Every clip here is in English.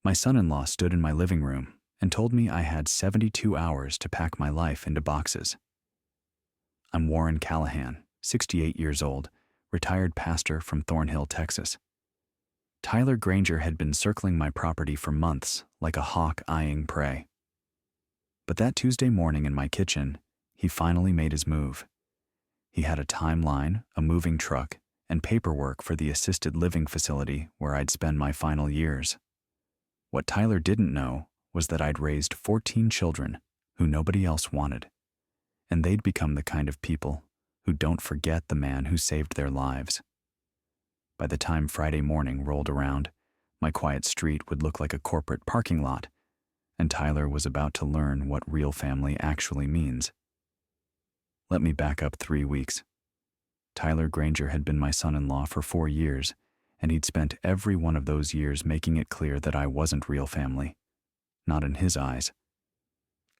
My son-in-law stood in my living room and told me I had 72 hours to pack my life into boxes. I'm Warren Callahan, 68 years old, retired pastor from Thornhill, Texas. Tyler Granger had been circling my property for months like a hawk eyeing prey. But that Tuesday morning in my kitchen, he finally made his move. He had a timeline, a moving truck, and paperwork for the assisted living facility where I'd spend my final years. What Tyler didn't know was that I'd raised 14 children who nobody else wanted, and they'd become the kind of people who don't forget the man who saved their lives. By the time Friday morning rolled around, my quiet street would look like a corporate parking lot, and Tyler was about to learn what real family actually means. Let me back up 3 weeks. Tyler Granger had been my son-in-law for 4 years, and he'd spent every one of those years making it clear that I wasn't real family. Not in his eyes.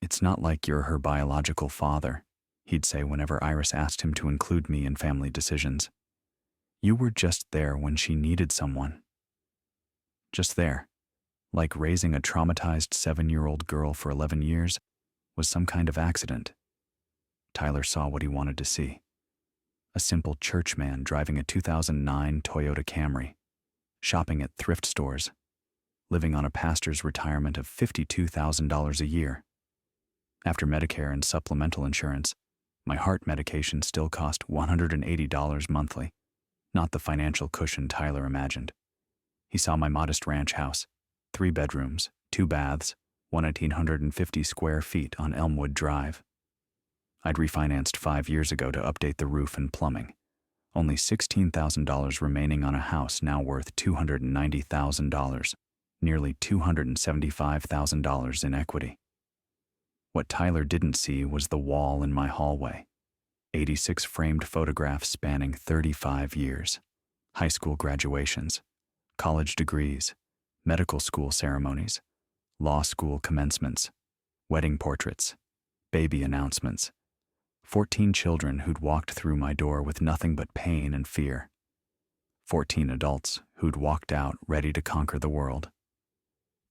"It's not like you're her biological father," he'd say whenever Iris asked him to include me in family decisions. "You were just there when she needed someone." Just there, like raising a traumatized 7-year-old girl for 11 years was some kind of accident. Tyler saw what he wanted to see. A simple church man driving a 2009 Toyota Camry, shopping at thrift stores, living on a pastor's retirement of $52,000 a year. After Medicare and supplemental insurance, my heart medication still cost $180 monthly, not the financial cushion Tyler imagined. He saw my modest ranch house, 3 bedrooms, 2 baths, 1,850 square feet on Elmwood Drive. I'd refinanced 5 years ago to update the roof and plumbing. Only $16,000 remaining on a house now worth $290,000, nearly $275,000 in equity. What Tyler didn't see was the wall in my hallway. 86 framed photographs spanning 35 years. High school graduations, college degrees, medical school ceremonies, law school commencements, wedding portraits, baby announcements. 14 children who'd walked through my door with nothing but pain and fear. 14 adults who'd walked out ready to conquer the world.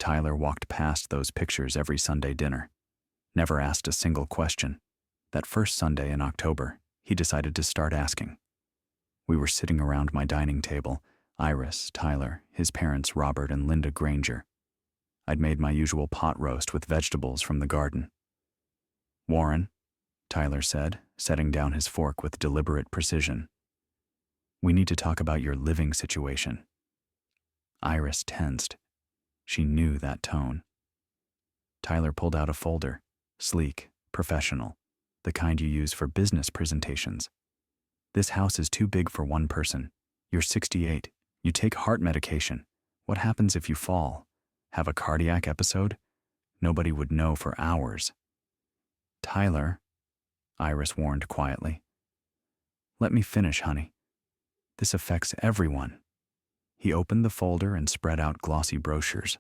Tyler walked past those pictures every Sunday dinner, never asked a single question. That first Sunday in October, he decided to start asking. We were sitting around my dining table, Iris, Tyler, his parents Robert and Linda Granger. I'd made my usual pot roast with vegetables from the garden. "Warren," Tyler said, setting down his fork with deliberate precision, "we need to talk about your living situation." Iris tensed. She knew that tone. Tyler pulled out a folder, sleek, professional, the kind you use for business presentations. "This house is too big for one person. You're 68. You take heart medication. What happens if you fall? Have a cardiac episode? Nobody would know for hours." "Tyler," Iris warned quietly. "Let me finish, honey. This affects everyone." He opened the folder and spread out glossy brochures.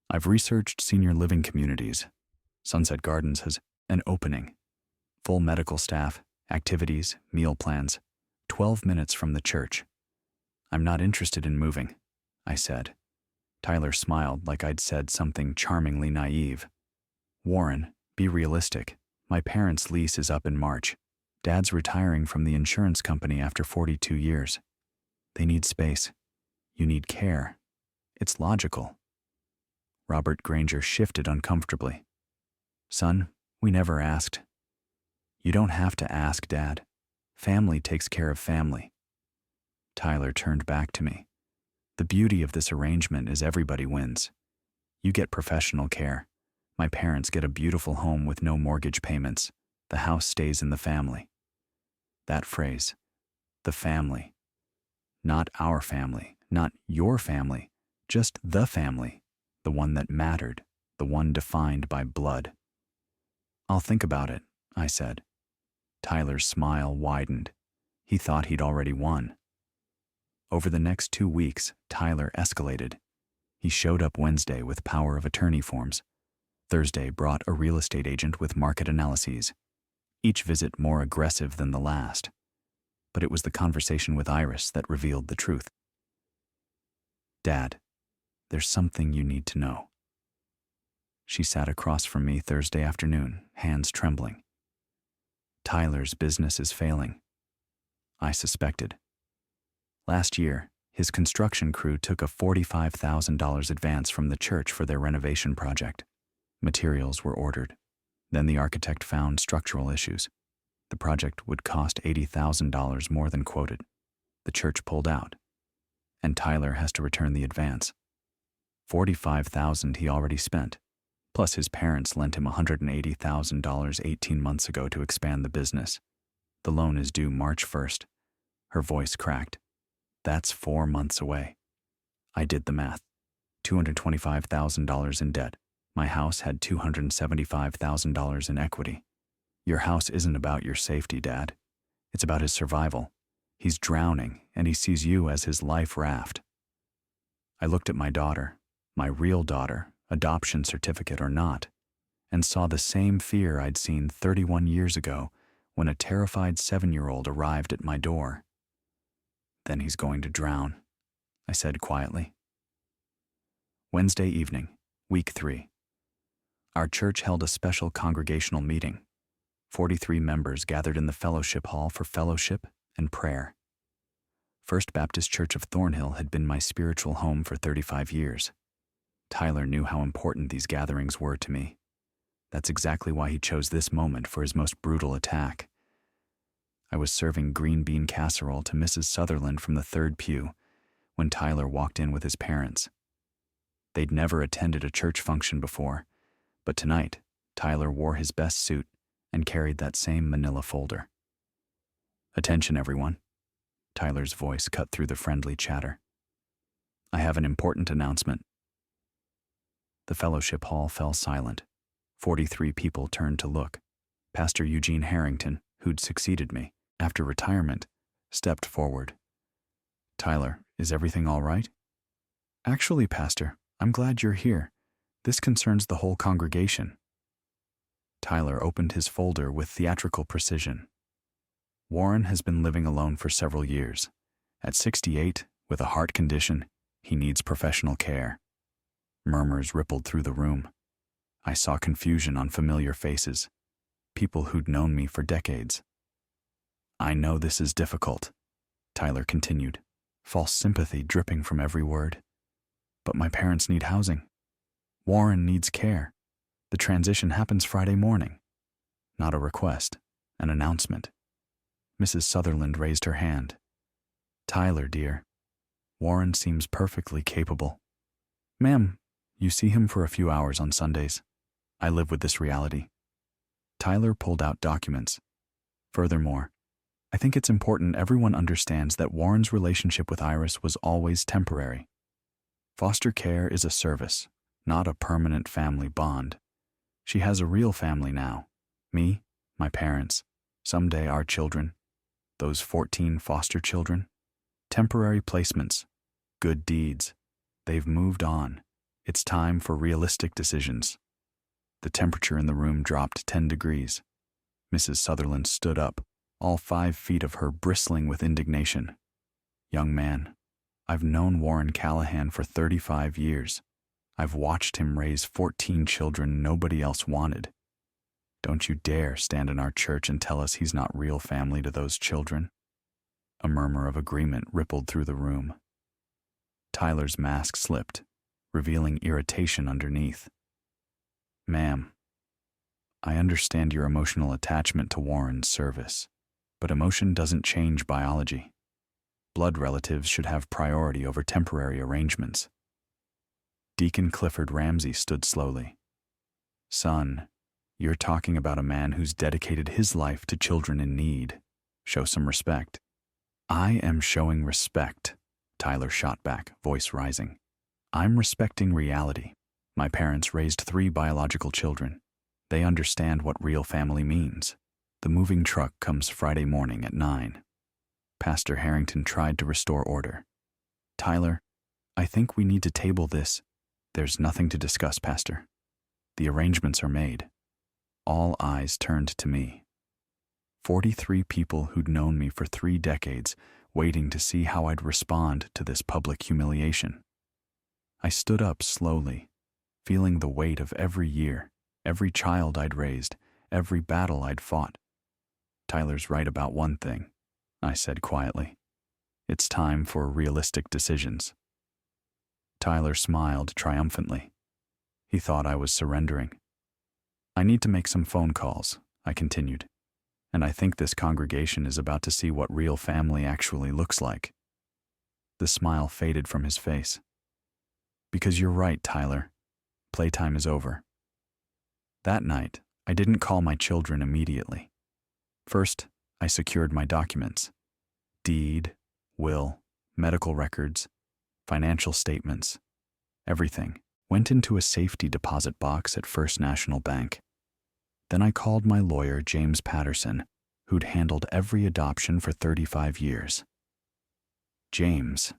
"I've researched senior living communities. Sunset Gardens has an opening. Full medical staff, activities, meal plans, 12 minutes from the church." "I'm not interested in moving," I said. Tyler smiled like I'd said something charmingly naive. "Warren, be realistic. My parents' lease is up in March. Dad's retiring from the insurance company after 42 years. They need space. You need care. It's logical." Robert Granger shifted uncomfortably. "Son, we never asked." "You don't have to ask, Dad. Family takes care of family." Tyler turned back to me. "The beauty of this arrangement is everybody wins. You get professional care. My parents get a beautiful home with no mortgage payments. The house stays in the family." That phrase, the family. Not our family, not your family, just the family, the one that mattered, the one defined by blood. "I'll think about it," I said. Tyler's smile widened. He thought he'd already won. Over the next 2 weeks, Tyler escalated. He showed up Wednesday with power of attorney forms. Thursday brought a real estate agent with market analyses, each visit more aggressive than the last. But it was the conversation with Iris that revealed the truth. "Dad, There's something you need to know. She sat across from me Thursday afternoon, hands trembling. Tyler's business is failing. I suspected. Last year, his construction crew took a $45,000 advance from the church for their renovation project. Materials were ordered. Then the architect found structural issues. The project would cost $80,000 more than quoted. The church pulled out, and Tyler has to return the advance. $45,000 he already spent, plus his parents lent him $180,000 18 months ago to expand the business. The loan is due March 1st. Her voice cracked. That's 4 months away. I did the math. $225,000 in debt. My house had $275,000 in equity. Your house isn't about your safety, Dad. It's about his survival. He's drowning, and he sees you as his life raft. I looked at my daughter, my real daughter, adoption certificate or not, and saw the same fear I'd seen 31 years ago when a terrified 7-year-old arrived at my door. Then he's going to drown, I said quietly. Wednesday evening, week 3. Our church held a special congregational meeting. 43 members gathered in the fellowship hall for fellowship and prayer. First Baptist Church of Thornhill had been my spiritual home for 35 years. Tyler knew how important these gatherings were to me. That's exactly why he chose this moment for his most brutal attack. I was serving green bean casserole to Mrs. Sutherland from the third pew when Tyler walked in with his parents. They'd never attended a church function before, but tonight, Tyler wore his best suit and carried that same manila folder. Attention, everyone. Tyler's voice cut through the friendly chatter. I have an important announcement. The fellowship hall fell silent. 43 people turned to look. Pastor Eugene Harrington, who'd succeeded me after retirement, stepped forward. Tyler, is everything all right? Actually, Pastor, I'm glad you're here. This concerns the whole congregation. Tyler opened his folder with theatrical precision. Warren has been living alone for several years. At 68, with a heart condition, he needs professional care. Murmurs rippled through the room. I saw confusion on familiar faces, people who'd known me for decades. I know this is difficult, Tyler continued, false sympathy dripping from every word. But my parents need housing. Warren needs care. The transition happens Friday morning. Not a request, an announcement. Mrs. Sutherland raised her hand. Tyler, dear, Warren seems perfectly capable. Ma'am, you see him for a few hours on Sundays. I live with this reality. Tyler pulled out documents. Furthermore, I think it's important everyone understands that Warren's relationship with Iris was always temporary. Foster care is a service, not a permanent family bond. She has a real family now. Me, my parents, someday our children, those 14 foster children. Temporary placements, good deeds. They've moved on. It's time for realistic decisions. The temperature in the room dropped 10 degrees. Mrs. Sutherland stood up, all 5 feet of her bristling with indignation. Young man, I've known Warren Callahan for 35 years. I've watched him raise 14 children nobody else wanted. Don't you dare stand in our church and tell us he's not real family to those children. A murmur of agreement rippled through the room. Tyler's mask slipped, revealing irritation underneath. Ma'am, I understand your emotional attachment to Warren's service, but emotion doesn't change biology. Blood relatives should have priority over temporary arrangements. Deacon Clifford Ramsey stood slowly. Son, you're talking about a man who's dedicated his life to children in need. Show some respect. I am showing respect, Tyler shot back, voice rising. I'm respecting reality. My parents raised 3 biological children. They understand what real family means. The moving truck comes Friday morning at 9. Pastor Harrington tried to restore order. Tyler, I think we need to table this. There's nothing to discuss, Pastor. The arrangements are made. All eyes turned to me. 43 people who'd known me for 3 decades, waiting to see how I'd respond to this public humiliation. I stood up slowly, feeling the weight of every year, every child I'd raised, every battle I'd fought. Tyler's right about one thing, I said quietly. It's time for realistic decisions. Tyler smiled triumphantly. He thought I was surrendering. I need to make some phone calls, I continued, and I think this congregation is about to see what real family actually looks like. The smile faded from his face. Because you're right, Tyler. Playtime is over. That night, I didn't call my children immediately. First, I secured my documents. Deed, will, medical records, financial statements, everything went into a safety deposit box at First National Bank. Then I called my lawyer, James Patterson, who'd handled every adoption for 35 years. James,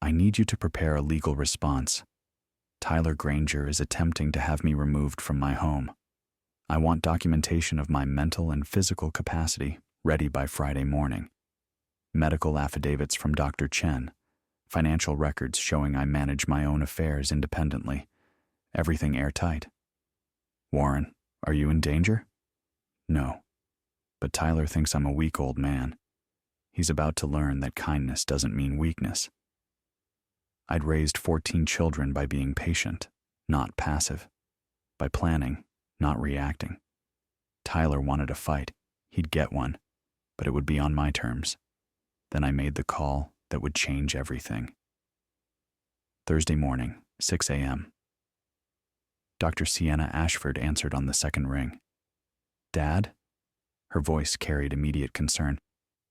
I need you to prepare a legal response. Tyler Granger is attempting to have me removed from my home. I want documentation of my mental and physical capacity ready by Friday morning. Medical affidavits from Dr. Chen, financial records showing I manage my own affairs independently. Everything airtight. Warren, are you in danger? No. But Tyler thinks I'm a weak old man. He's about to learn that kindness doesn't mean weakness. I'd raised 14 children by being patient, not passive. By planning, not reacting. Tyler wanted a fight. He'd get one, but it would be on my terms. Then I made the call that would change everything. Thursday morning, 6 a.m. Dr. Sienna Ashford answered on the second ring. Dad? Her voice carried immediate concern.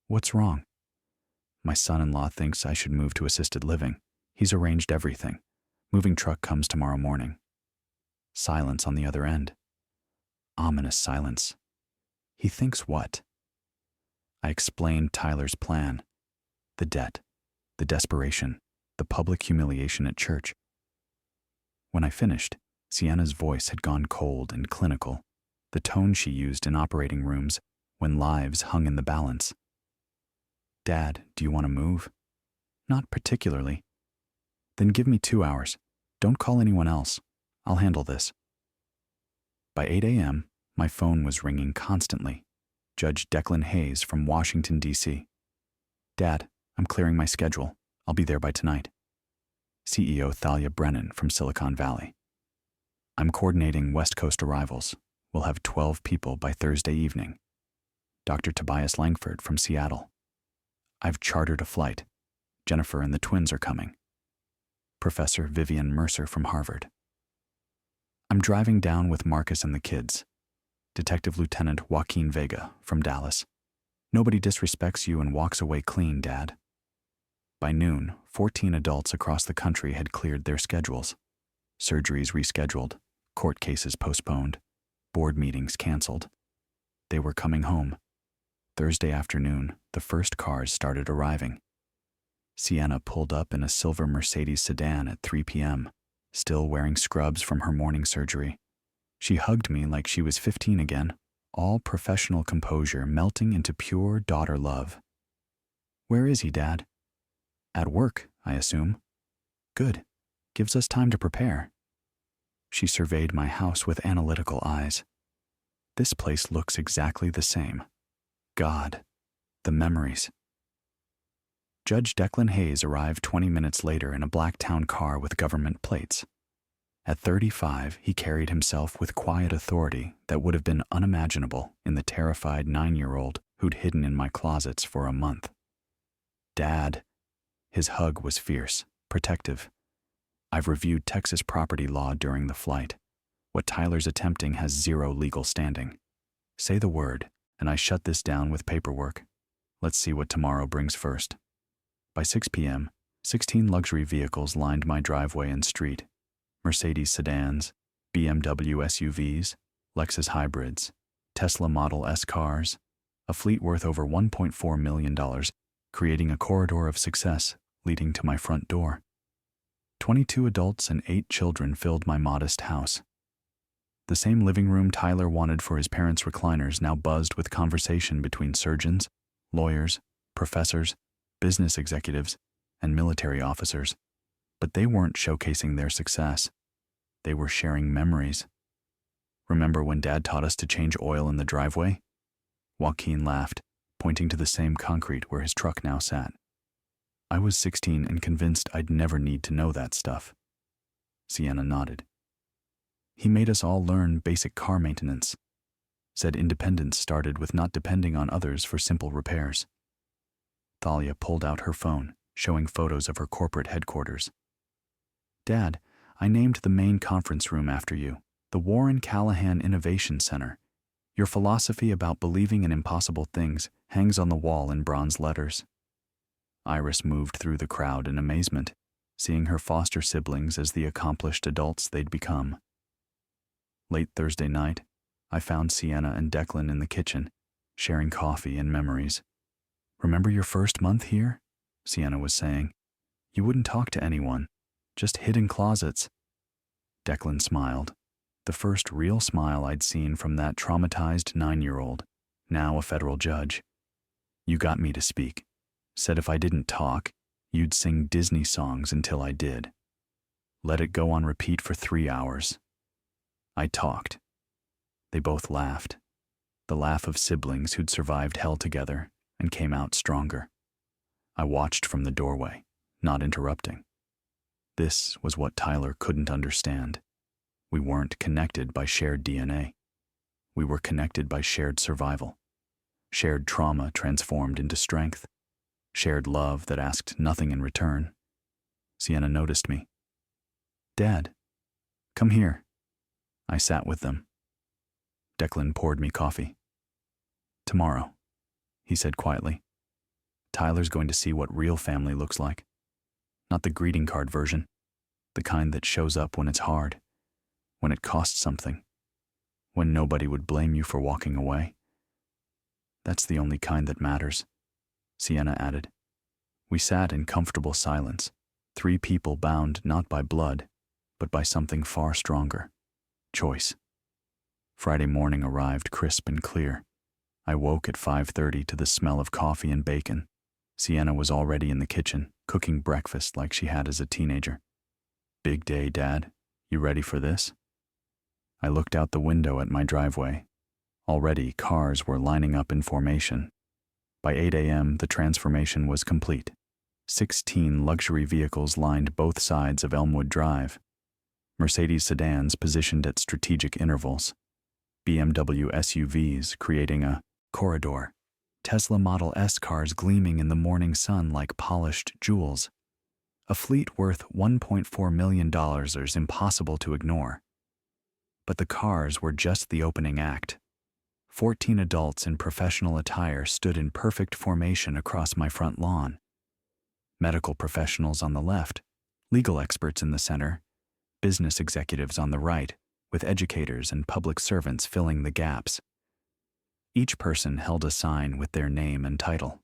What's wrong? My son-in-law thinks I should move to assisted living. He's arranged everything. Moving truck comes tomorrow morning. Silence on the other end. Ominous silence. He thinks what? I explained Tyler's plan. The debt, the desperation, the public humiliation at church. When I finished, Sienna's voice had gone cold and clinical, the tone she used in operating rooms when lives hung in the balance. Dad, do you want to move? Not particularly. Then give me 2 hours. Don't call anyone else. I'll handle this. By 8 a.m., my phone was ringing constantly. Judge Declan Hayes from Washington, D.C. Dad, I'm clearing my schedule. I'll be there by tonight. CEO Thalia Brennan from Silicon Valley. I'm coordinating West Coast arrivals. We'll have 12 people by Thursday evening. Dr. Tobias Langford from Seattle. I've chartered a flight. Jennifer and the twins are coming. Professor Vivian Mercer from Harvard. I'm driving down with Marcus and the kids. Detective Lieutenant Joaquin Vega from Dallas. Nobody disrespects you and walks away clean, Dad. By noon, 14 adults across the country had cleared their schedules. Surgeries rescheduled, court cases postponed, board meetings canceled. They were coming home. Thursday afternoon, the first cars started arriving. Sienna pulled up in a silver Mercedes sedan at 3 p.m., still wearing scrubs from her morning surgery. She hugged me like she was 15 again, all professional composure melting into pure daughter love. Where is he, Dad? At work, I assume. Good. Gives us time to prepare. She surveyed my house with analytical eyes. This place looks exactly the same. God, the memories. Judge Declan Hayes arrived 20 minutes later in a black town car with government plates. At 35, he carried himself with quiet authority that would have been unimaginable in the terrified 9-year-old who'd hidden in my closets for a month. Dad. His hug was fierce, protective. I've reviewed Texas property law during the flight. What Tyler's attempting has zero legal standing. Say the word, and I shut this down with paperwork. Let's see what tomorrow brings first. By 6 p.m., 16 luxury vehicles lined my driveway and street. Mercedes sedans, BMW SUVs, Lexus hybrids, Tesla Model S cars, a fleet worth over $1.4 million, creating a corridor of success leading to my front door. 22 adults and 8 children filled my modest house. The same living room Tyler wanted for his parents' recliners now buzzed with conversation between surgeons, lawyers, professors, business executives, and military officers. But they weren't showcasing their success. They were sharing memories. Remember when Dad taught us to change oil in the driveway? Joaquin laughed, pointing to the same concrete where his truck now sat. I was 16 and convinced I'd never need to know that stuff. Sienna nodded. He made us all learn basic car maintenance. Said independence started with not depending on others for simple repairs. Thalia pulled out her phone, showing photos of her corporate headquarters. Dad, I named the main conference room after you, the Warren Callahan Innovation Center. Your philosophy about believing in impossible things hangs on the wall in bronze letters. Iris moved through the crowd in amazement, seeing her foster siblings as the accomplished adults they'd become. Late Thursday night, I found Sienna and Declan in the kitchen, sharing coffee and memories. Remember your first month here? Sienna was saying. You wouldn't talk to anyone, just hid in closets. Declan smiled, the first real smile I'd seen from that traumatized 9-year-old, now a federal judge. You got me to speak. Said if I didn't talk, you'd sing Disney songs until I did. Let it go on repeat for 3 hours. I talked. They both laughed, the laugh of siblings who'd survived hell together and came out stronger. I watched from the doorway, not interrupting. This was what Tyler couldn't understand. We weren't connected by shared DNA. We were connected by shared survival, shared trauma transformed into strength, shared love that asked nothing in return. Sienna noticed me. Dad, come here. I sat with them. Declan poured me coffee. Tomorrow, he said quietly. Tyler's going to see what real family looks like. Not the greeting card version, the kind that shows up when it's hard, when it costs something, when nobody would blame you for walking away. That's the only kind that matters, Sienna added. We sat in comfortable silence, 3 people bound not by blood, but by something far stronger, choice. Friday morning arrived crisp and clear. I woke at 5:30 to the smell of coffee and bacon. Sienna was already in the kitchen, cooking breakfast like she had as a teenager. Big day, Dad. You ready for this? I looked out the window at my driveway. Already, cars were lining up in formation. By 8 a.m., the transformation was complete. 16 luxury vehicles lined both sides of Elmwood Drive. Mercedes sedans positioned at strategic intervals. BMW SUVs creating a corridor. Tesla Model S cars gleaming in the morning sun like polished jewels. A fleet worth $1.4 million is impossible to ignore. But the cars were just the opening act. 14 adults in professional attire stood in perfect formation across my front lawn. Medical professionals on the left, legal experts in the center, business executives on the right, with educators and public servants filling the gaps. Each person held a sign with their name and title.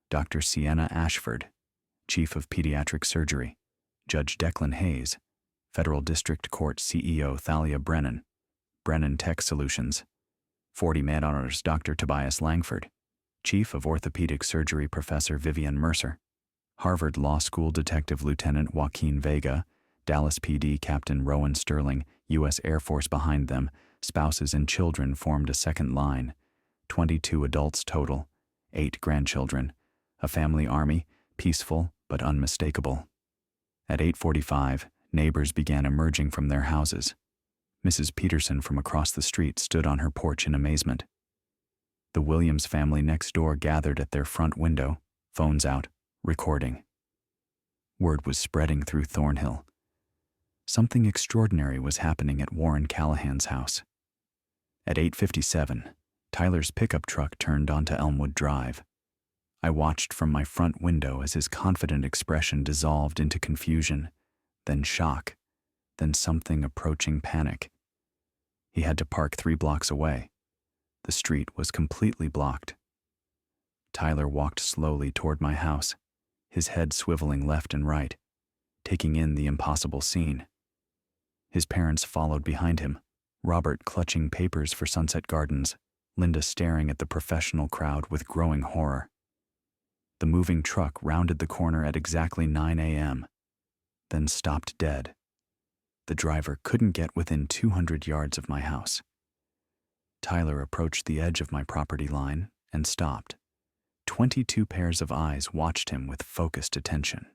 Dr. Sienna Ashford, Chief of Pediatric Surgery, Judge Declan Hayes, Federal District Court CEO Thalia Brennan, Brennan Tech Solutions, 40 Med Honors Dr. Tobias Langford, Chief of Orthopedic Surgery Professor Vivian Mercer, Harvard Law School Detective Lieutenant Joaquin Vega, Dallas PD Captain Rowan Sterling, U.S. Air Force behind them, spouses and children formed a second line, 22 adults total, 8 grandchildren, a family army, peaceful but unmistakable. At 8:45, neighbors began emerging from their houses. Mrs. Peterson from across the street stood on her porch in amazement. The Williams family next door gathered at their front window, phones out, recording. Word was spreading through Thornhill. Something extraordinary was happening at Warren Callahan's house. At 8:57, Tyler's pickup truck turned onto Elmwood Drive. I watched from my front window as his confident expression dissolved into confusion, then shock, then something approaching panic. He had to park 3 blocks away. The street was completely blocked. Tyler walked slowly toward my house, his head swiveling left and right, taking in the impossible scene. His parents followed behind him, Robert clutching papers for Sunset Gardens, Linda staring at the professional crowd with growing horror. The moving truck rounded the corner at exactly 9 a.m. then stopped dead. The driver couldn't get within 200 yards of my house. Tyler approached the edge of my property line and stopped. 22 pairs of eyes watched him with focused attention.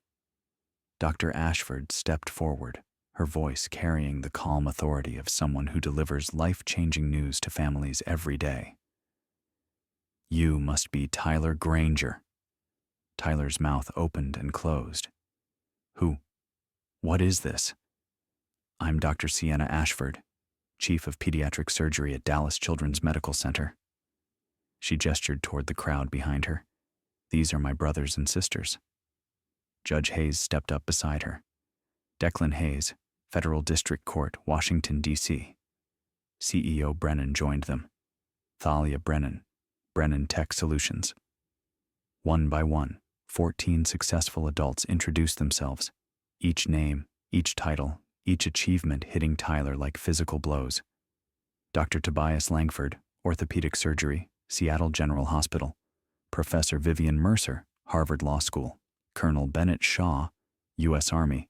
Dr. Ashford stepped forward, her voice carrying the calm authority of someone who delivers life-changing news to families every day. "You must be Tyler Granger." Tyler's mouth opened and closed. "Who? What is this?" "I'm Dr. Sienna Ashford, Chief of Pediatric Surgery at Dallas Children's Medical Center." She gestured toward the crowd behind her. "These are my brothers and sisters." Judge Hayes stepped up beside her. Declan Hayes, Federal District Court, Washington, D.C. CEO Brennan joined them. Thalia Brennan, Brennan Tech Solutions. One by one, 14 successful adults introduced themselves, each name, each title, each achievement hitting Tyler like physical blows. Dr. Tobias Langford, Orthopedic Surgery, Seattle General Hospital. Professor Vivian Mercer, Harvard Law School. Colonel Bennett Shaw, U.S. Army.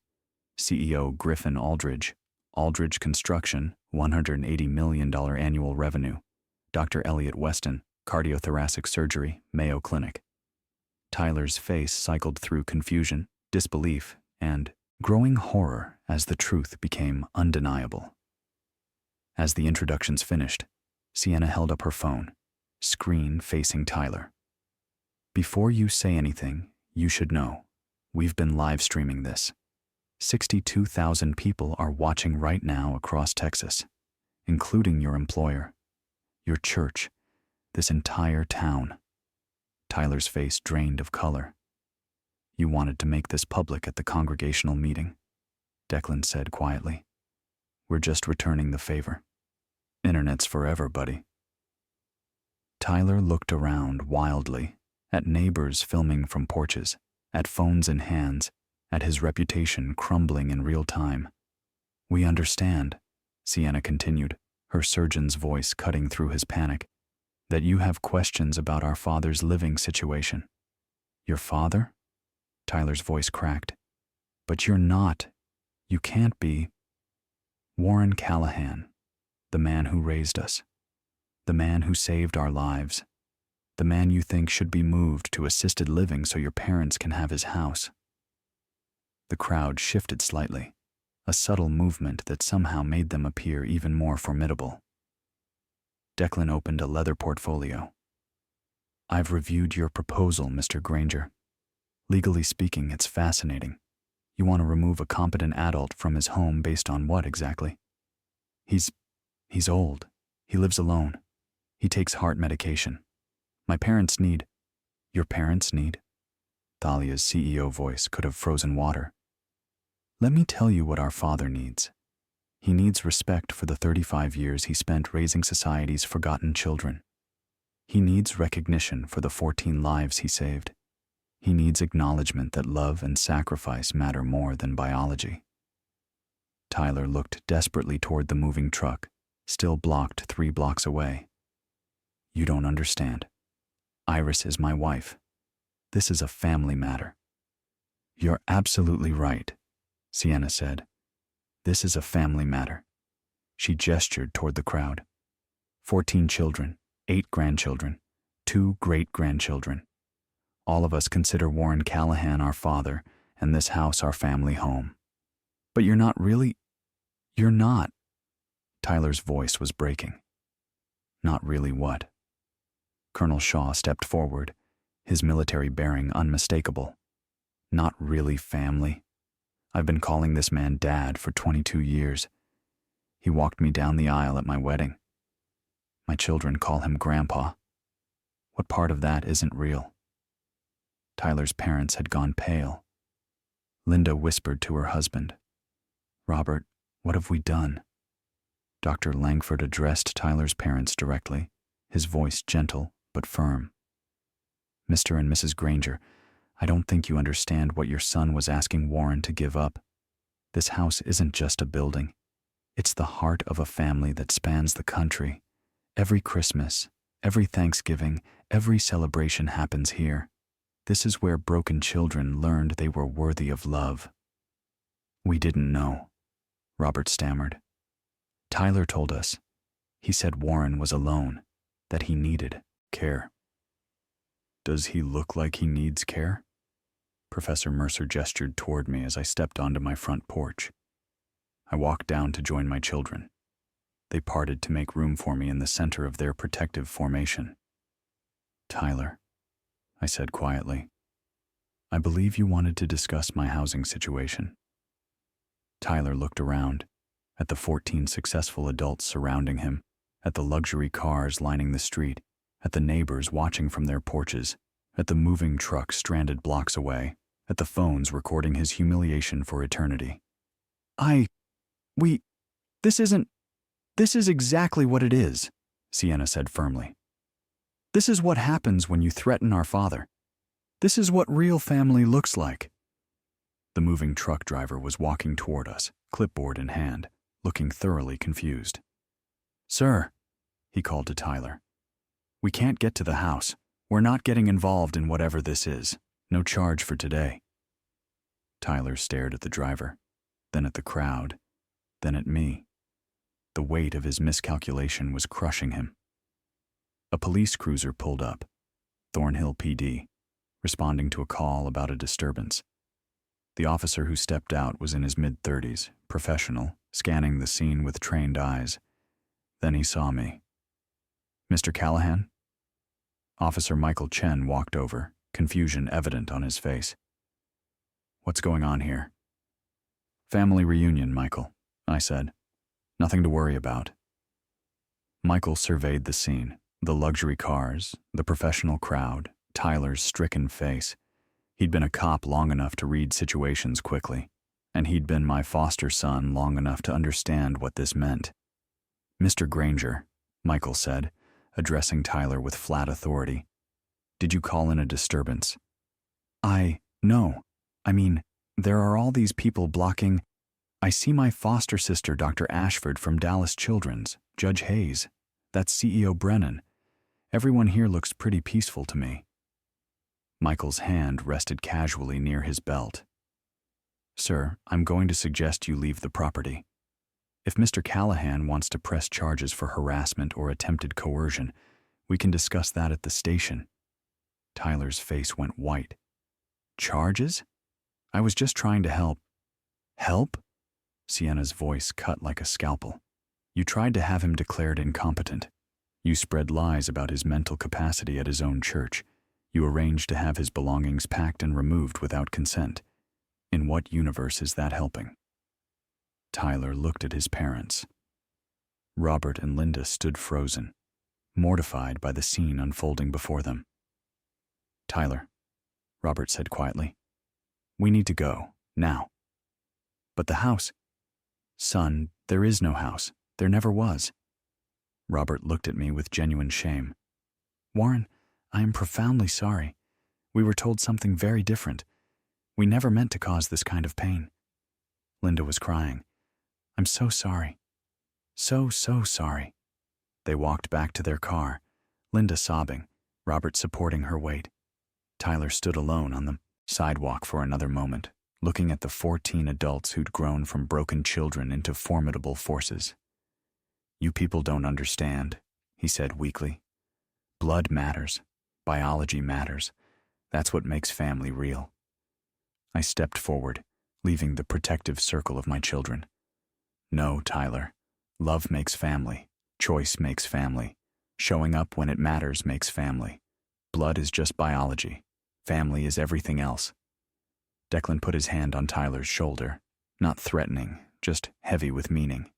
CEO Griffin Aldridge, Aldridge Construction, $180 million annual revenue. Dr. Elliot Weston, Cardiothoracic Surgery, Mayo Clinic. Tyler's face cycled through confusion, disbelief, and growing horror as the truth became undeniable. As the introductions finished, Sienna held up her phone, screen facing Tyler. "Before you say anything, you should know, we've been live streaming this. 62,000 people are watching right now across Texas, including your employer, your church, this entire town." Tyler's face drained of color. "You wanted to make this public at the congregational meeting," Declan said quietly. "We're just returning the favor. Internet's forever, buddy." Tyler looked around wildly, at neighbors filming from porches, at phones in hands, at his reputation crumbling in real time. "We understand," Sienna continued, her surgeon's voice cutting through his panic, "that you have questions about our father's living situation." "Your father?" Tyler's voice cracked. "But you're not. You can't be." "Warren Callahan, the man who raised us, the man who saved our lives, the man you think should be moved to assisted living so your parents can have his house." The crowd shifted slightly, a subtle movement that somehow made them appear even more formidable. Declan opened a leather portfolio. "I've reviewed your proposal, Mr. Granger. Legally speaking, it's fascinating. You want to remove a competent adult from his home based on what exactly?" He's old. He lives alone. He takes heart medication. My parents need..." "Your parents need?" Thalia's CEO voice could have frozen water. "Let me tell you what our father needs. He needs respect for the 35 years he spent raising society's forgotten children. He needs recognition for the 14 lives he saved. He needs acknowledgement that love and sacrifice matter more than biology." Tyler looked desperately toward the moving truck, still blocked 3 blocks away. "You don't understand. Iris is my wife. This is a family matter." "You're absolutely right," Sienna said. "This is a family matter." She gestured toward the crowd. 14 children, 8 grandchildren, 2 great-grandchildren. All of us consider Warren Callahan our father and this house our family home. But you're not really... You're not... Tyler's voice was breaking. "Not really what?" Colonel Shaw stepped forward, his military bearing unmistakable. "Not really family. I've been calling this man Dad for 22 years. He walked me down the aisle at my wedding. My children call him Grandpa. What part of that isn't real?" Tyler's parents had gone pale. Linda whispered to her husband, "Robert, what have we done?" Dr. Langford addressed Tyler's parents directly, his voice gentle but firm. "Mr. and Mrs. Granger, I don't think you understand what your son was asking Warren to give up. This house isn't just a building. It's the heart of a family that spans the country. Every Christmas, every Thanksgiving, every celebration happens here. This is where broken children learned they were worthy of love." We didn't know, Robert stammered. Tyler told us. He said Warren was alone, that he needed care. Does he look like he needs care? Professor Mercer gestured toward me as I stepped onto my front porch. I walked down to join my children. They parted to make room for me in the center of their protective formation. Tyler, I said quietly, I believe you wanted to discuss my housing situation. Tyler looked around, at the 14 successful adults surrounding him, at the luxury cars lining the street, at the neighbors watching from their porches, at the moving truck stranded blocks away, at the phones recording his humiliation for eternity. This is exactly what it is, Sienna said firmly. This is what happens when you threaten our father. This is what real family looks like. The moving truck driver was walking toward us, clipboard in hand, looking thoroughly confused. Sir, he called to Tyler, we can't get to the house. We're not getting involved in whatever this is. No charge for today. Tyler stared at the driver, then at the crowd, then at me. The weight of his miscalculation was crushing him. A police cruiser pulled up, Thornhill PD, responding to a call about a disturbance. The officer who stepped out was in his mid-30s, professional, scanning the scene with trained eyes. Then he saw me. Mr. Callahan? Officer Michael Chen walked over, confusion evident on his face. What's going on here? Family reunion, Michael, I said. Nothing to worry about. Michael surveyed the scene, the luxury cars, the professional crowd, Tyler's stricken face. He'd been a cop long enough to read situations quickly, and he'd been my foster son long enough to understand what this meant. Mr. Granger, Michael said, addressing Tyler with flat authority. Did you call in a disturbance? No. I mean, there are all these people blocking. I see my foster sister, Dr. Ashford from Dallas Children's, Judge Hayes. That's CEO Brennan. Everyone here looks pretty peaceful to me. Michael's hand rested casually near his belt. Sir, I'm going to suggest you leave the property. If Mr. Callahan wants to press charges for harassment or attempted coercion, we can discuss that at the station. Tyler's face went white. Charges? I was just trying to help. Help? Sienna's voice cut like a scalpel. You tried to have him declared incompetent. You spread lies about his mental capacity at his own church. You arranged to have his belongings packed and removed without consent. In what universe is that helping? Tyler looked at his parents. Robert and Linda stood frozen, mortified by the scene unfolding before them. Tyler, Robert said quietly, we need to go, now. But the house? Son, there is no house. There never was. Robert looked at me with genuine shame. Warren, I am profoundly sorry. We were told something very different. We never meant to cause this kind of pain. Linda was crying. I'm so sorry. So sorry. They walked back to their car, Linda sobbing, Robert supporting her weight. Tyler stood alone on the sidewalk for another moment, looking at the 14 adults who'd grown from broken children into formidable forces. You people don't understand, he said weakly. Blood matters. Biology matters. That's what makes family real. I stepped forward, leaving the protective circle of my children. No, Tyler. Love makes family. Choice makes family. Showing up when it matters makes family. Blood is just biology. Family is everything else. Declan put his hand on Tyler's shoulder, not threatening, just heavy with meaning.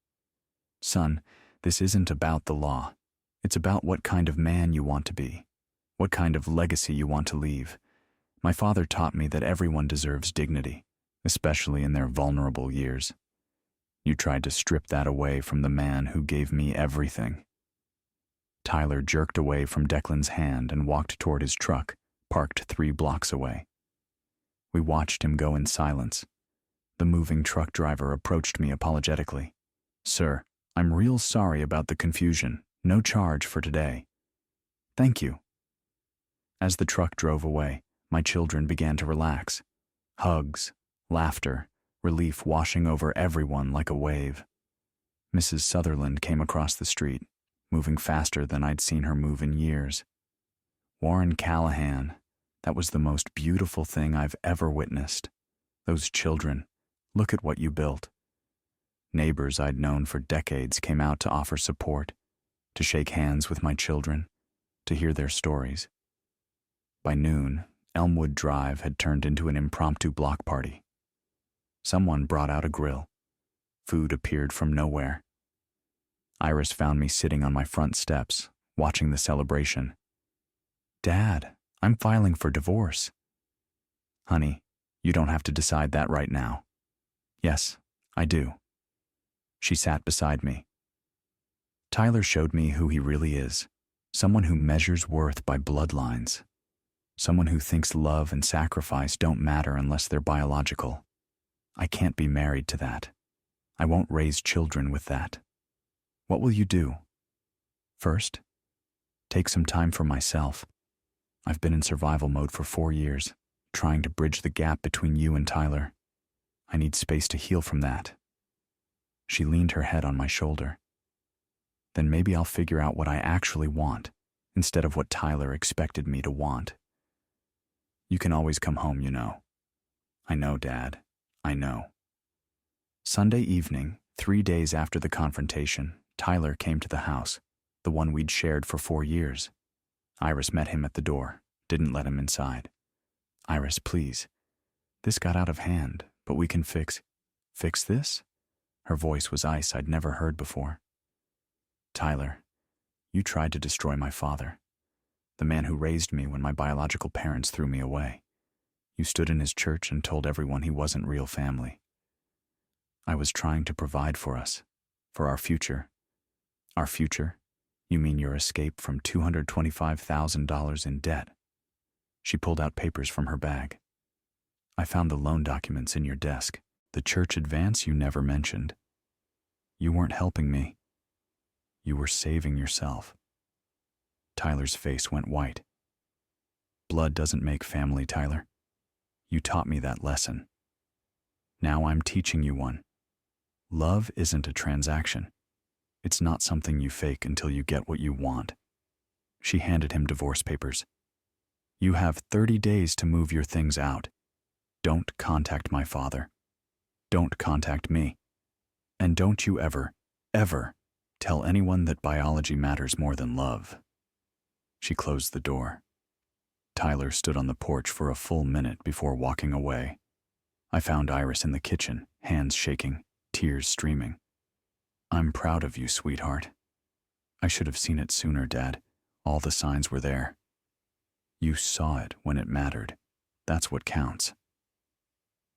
Son, this isn't about the law. It's about what kind of man you want to be, what kind of legacy you want to leave. My father taught me that everyone deserves dignity, especially in their vulnerable years. You tried to strip that away from the man who gave me everything. Tyler jerked away from Declan's hand and walked toward his truck, parked 3 blocks away. We watched him go in silence. The moving truck driver approached me apologetically. Sir, I'm real sorry about the confusion. No charge for today. Thank you. As the truck drove away, my children began to relax. Hugs, laughter, relief washing over everyone like a wave. Mrs. Sutherland came across the street, moving faster than I'd seen her move in years. Warren Callahan, that was the most beautiful thing I've ever witnessed. Those children, look at what you built. Neighbors I'd known for decades came out to offer support, to shake hands with my children, to hear their stories. By noon, Elmwood Drive had turned into an impromptu block party. Someone brought out a grill. Food appeared from nowhere. Iris found me sitting on my front steps, watching the celebration. "Dad, I'm filing for divorce." "Honey, you don't have to decide that right now." "Yes, I do." She sat beside me. Tyler showed me who he really is, someone who measures worth by bloodlines, someone who thinks love and sacrifice don't matter unless they're biological. I can't be married to that. I won't raise children with that. What will you do? First, take some time for myself. I've been in survival mode for 4 years, trying to bridge the gap between you and Tyler. I need space to heal from that. She leaned her head on my shoulder. Then maybe I'll figure out what I actually want, instead of what Tyler expected me to want. You can always come home, you know. I know, Dad. I know. Sunday evening, 3 days after the confrontation, Tyler came to the house, the one we'd shared for 4 years. Iris met him at the door, didn't let him inside. "Iris, please. This got out of hand, but we can fix this?" Her voice was ice I'd never heard before. "Tyler, you tried to destroy my father, the man who raised me when my biological parents threw me away. You stood in his church and told everyone he wasn't real family. I was trying to provide for us, for our future." "Our future? You mean your escape from $225,000 in debt?" She pulled out papers from her bag. "I found the loan documents in your desk, the church advance you never mentioned. You weren't helping me. You were saving yourself." Tyler's face went white. "Blood doesn't make family, Tyler. You taught me that lesson. Now I'm teaching you one. Love isn't a transaction. It's not something you fake until you get what you want." She handed him divorce papers. "You have 30 days to move your things out. Don't contact my father. Don't contact me. And don't you ever, ever tell anyone that biology matters more than love." She closed the door. Tyler stood on the porch for a full minute before walking away. I found Iris in the kitchen, hands shaking, tears streaming. "I'm proud of you, sweetheart. I should have seen it sooner, Dad. All the signs were there. You saw it when it mattered. That's what counts."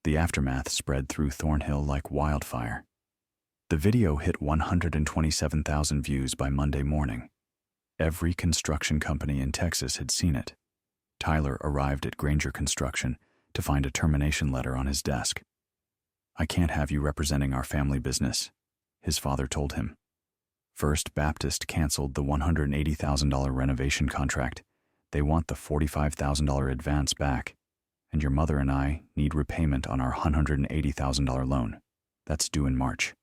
The aftermath spread through Thornhill like wildfire. The video hit 127,000 views by Monday morning. Every construction company in Texas had seen it. Tyler arrived at Granger Construction to find a termination letter on his desk. "I can't have you representing our family business," his father told him. First Baptist canceled the $180,000 renovation contract. They want the $45,000 advance back, and your mother and I need repayment on our $180,000 loan. That's due in March.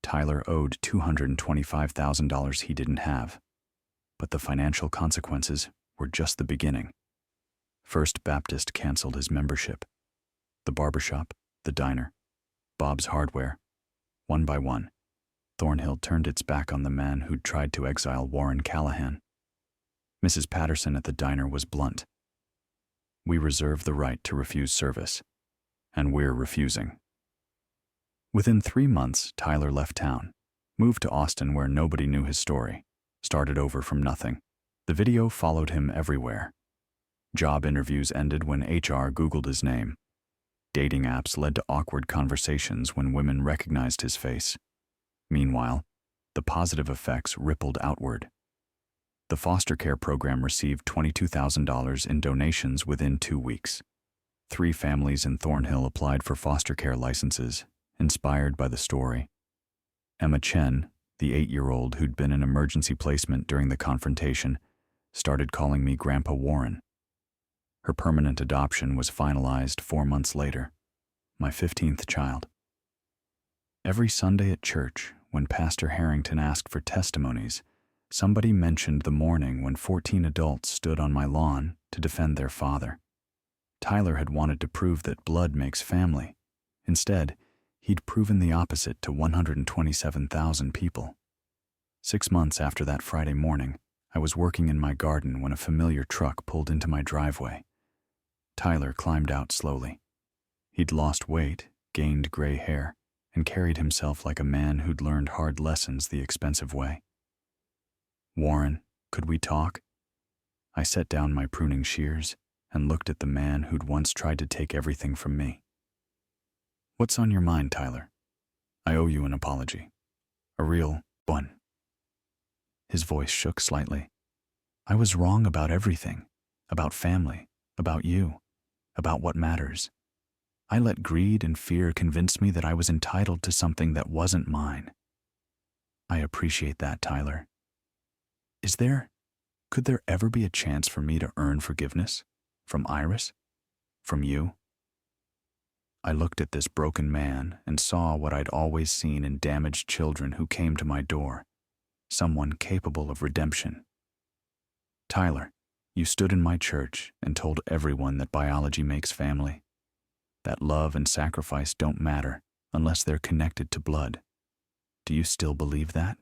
Tyler owed $225,000 he didn't have, but the financial consequences were just the beginning. First Baptist canceled his membership. The barbershop, the diner, Bob's Hardware. One by one, Thornhill turned its back on the man who'd tried to exile Warren Callahan. Mrs. Patterson at the diner was blunt. "We reserve the right to refuse service, and we're refusing." Within 3 months, Tyler left town, moved to Austin where nobody knew his story, started over from nothing. The video followed him everywhere. Job interviews ended when HR Googled his name. Dating apps led to awkward conversations when women recognized his face. Meanwhile, the positive effects rippled outward. The foster care program received $22,000 in donations within 2 weeks. 3 families in Thornhill applied for foster care licenses, inspired by the story. Emma Chen, the 8-year-old who'd been in emergency placement during the confrontation, started calling me Grandpa Warren. Her permanent adoption was finalized 4 months later. my 15th child. Every Sunday at church, when Pastor Harrington asked for testimonies, somebody mentioned the morning when 14 adults stood on my lawn to defend their father. Tyler had wanted to prove that blood makes family. Instead, he'd proven the opposite to 127,000 people. 6 months after that Friday morning, I was working in my garden when a familiar truck pulled into my driveway. Tyler climbed out slowly. He'd lost weight, gained gray hair, and carried himself like a man who'd learned hard lessons the expensive way. "Warren, could we talk?" I set down my pruning shears and looked at the man who'd once tried to take everything from me. "What's on your mind, Tyler? I owe you an apology. A real one." His voice shook slightly. "I was wrong about everything. About family, about you, about what matters. I let greed and fear convince me that I was entitled to something that wasn't mine." "I appreciate that, Tyler. Could there ever be a chance for me to earn forgiveness? From Iris? From you?" I looked at this broken man and saw what I'd always seen in damaged children who came to my door. Someone capable of redemption. "Tyler, you stood in my church and told everyone that biology makes family. That love and sacrifice don't matter unless they're connected to blood. Do you still believe that?"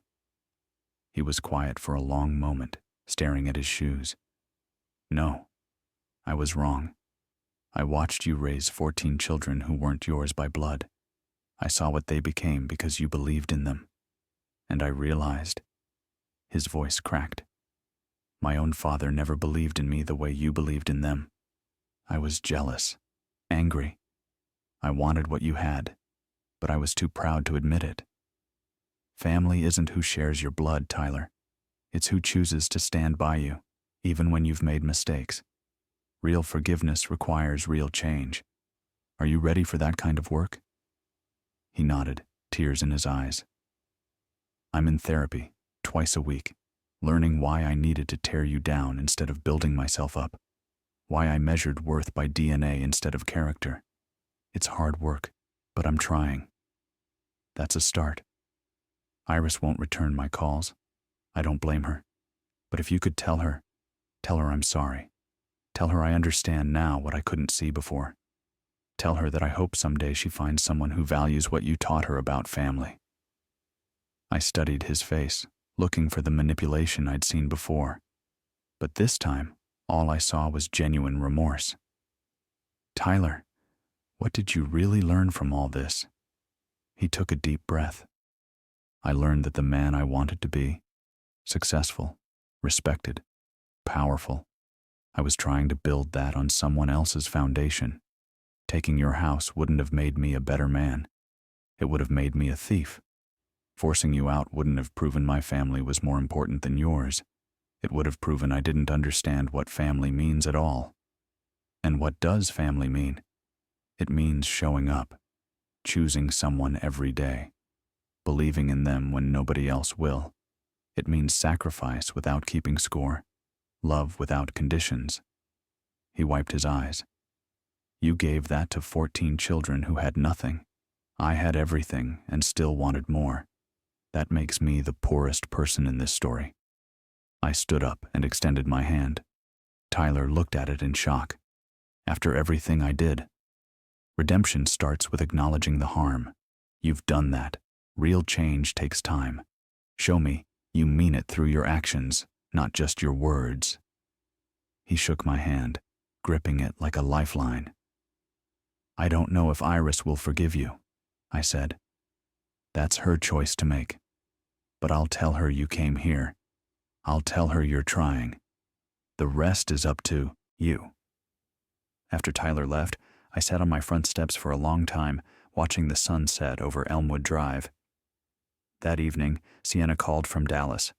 He was quiet for a long moment, staring at his shoes. "No, I was wrong. I watched you raise 14 children who weren't yours by blood. I saw what they became because you believed in them. And I realized..." His voice cracked. "My own father never believed in me the way you believed in them. I was jealous, angry. I wanted what you had, but I was too proud to admit it. Family isn't who shares your blood, Tyler. It's who chooses to stand by you, even when you've made mistakes. Real forgiveness requires real change. Are you ready for that kind of work?" He nodded, tears in his eyes. "I'm in therapy, twice a week, learning why I needed to tear you down instead of building myself up. Why I measured worth by DNA instead of character. It's hard work, but I'm trying." "That's a start. Iris won't return my calls. I don't blame her. But if you could tell her I'm sorry. Tell her I understand now what I couldn't see before. Tell her that I hope someday she finds someone who values what you taught her about family." I studied his face, looking for the manipulation I'd seen before. But this time, all I saw was genuine remorse. "Tyler, what did you really learn from all this?" He took a deep breath. "I learned that the man I wanted to be, successful, respected, powerful, I was trying to build that on someone else's foundation. Taking your house wouldn't have made me a better man. It would have made me a thief. Forcing you out wouldn't have proven my family was more important than yours. It would have proven I didn't understand what family means at all. And what does family mean? It means showing up, choosing someone every day, believing in them when nobody else will. It means sacrifice without keeping score, love without conditions." He wiped his eyes. "You gave that to 14 children who had nothing. I had everything and still wanted more. That makes me the poorest person in this story." I stood up and extended my hand. Tyler looked at it in shock. "After everything I did?" "Redemption starts with acknowledging the harm. You've done that. Real change takes time. Show me you mean it through your actions, not just your words." He shook my hand, gripping it like a lifeline. "I don't know if Iris will forgive you," I said. "That's her choice to make. But I'll tell her you came here. I'll tell her you're trying. The rest is up to you." After Tyler left, I sat on my front steps for a long time, watching the sun set over Elmwood Drive. That evening, Sienna called from Dallas.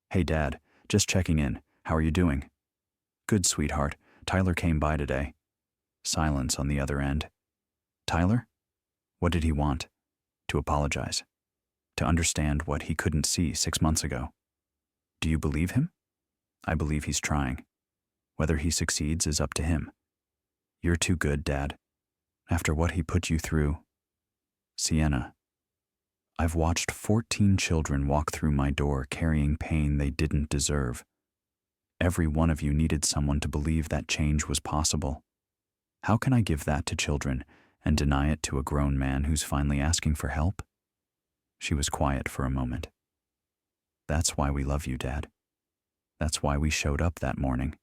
"Hey, Dad, just checking in. How are you doing?" "Good, sweetheart. Tyler came by today." Silence on the other end. "Tyler? What did he want?" "To apologize. To understand what he couldn't see 6 months ago." "Do you believe him?" "I believe he's trying. Whether he succeeds is up to him." "You're too good, Dad." after what he put you through. Sienna, I've watched 14 children walk through my door carrying pain they didn't deserve. Every one of you needed someone to believe that change was possible. How can I give that to children and deny it to a grown man who's finally asking for help? She was quiet for a moment. That's why we love you, Dad. That's why we showed up that morning.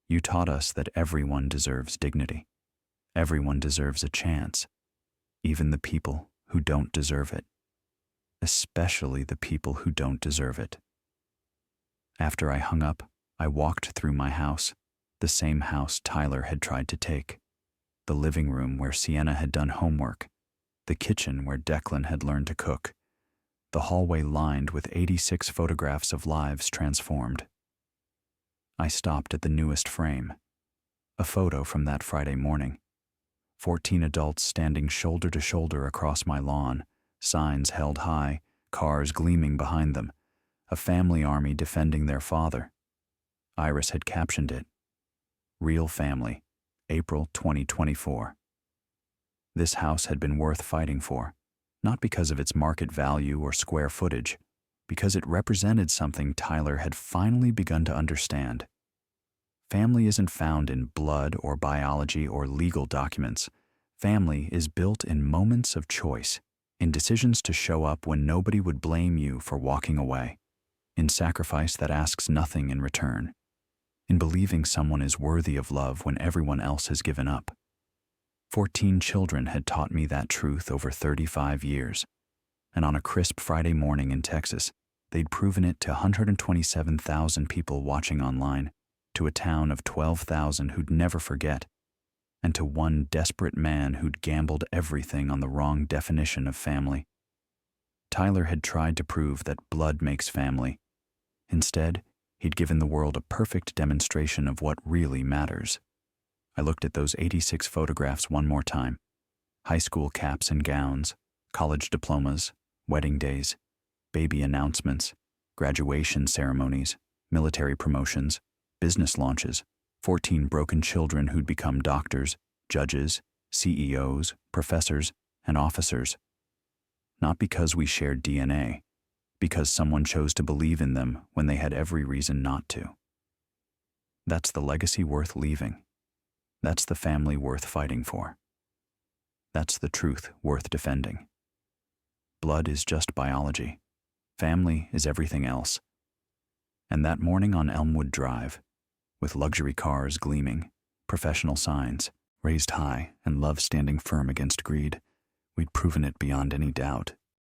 You taught us that everyone deserves dignity. Everyone deserves a chance, even the people who don't deserve it. Especially the people who don't deserve it. After I hung up, I walked through my house, the same house Tyler had tried to take, the living room where Sienna had done homework, the kitchen where Declan had learned to cook, the hallway lined with 86 photographs of lives transformed. I stopped at the newest frame, a photo from that Friday morning. 14 adults standing shoulder to shoulder across my lawn, signs held high, cars gleaming behind them, a family army defending their father. Iris had captioned it, "Real Family, April 2024. This house had been worth fighting for, not because of its market value or square footage, because it represented something Tyler had finally begun to understand. Family isn't found in blood or biology or legal documents. Family is built in moments of choice, in decisions to show up when nobody would blame you for walking away, in sacrifice that asks nothing in return, in believing someone is worthy of love when everyone else has given up. 14 children had taught me that truth over 35 years, and on a crisp Friday morning in Texas, they'd proven it to 127,000 people watching online, to a town of 12,000 who'd never forget, and to one desperate man who'd gambled everything on the wrong definition of family. Tyler had tried to prove that blood makes family. Instead, he'd given the world a perfect demonstration of what really matters. I looked at those 86 photographs one more time. High school caps and gowns, college diplomas, wedding days, baby announcements, graduation ceremonies, military promotions, business launches, 14 broken children who'd become doctors, judges, CEOs, professors, and officers. Not because we shared DNA, because someone chose to believe in them when they had every reason not to. That's the legacy worth leaving. That's the family worth fighting for. That's the truth worth defending. Blood is just biology. Family is everything else. And that morning on Elmwood Drive, with luxury cars gleaming, professional signs raised high, and love standing firm against greed, we'd proven it beyond any doubt.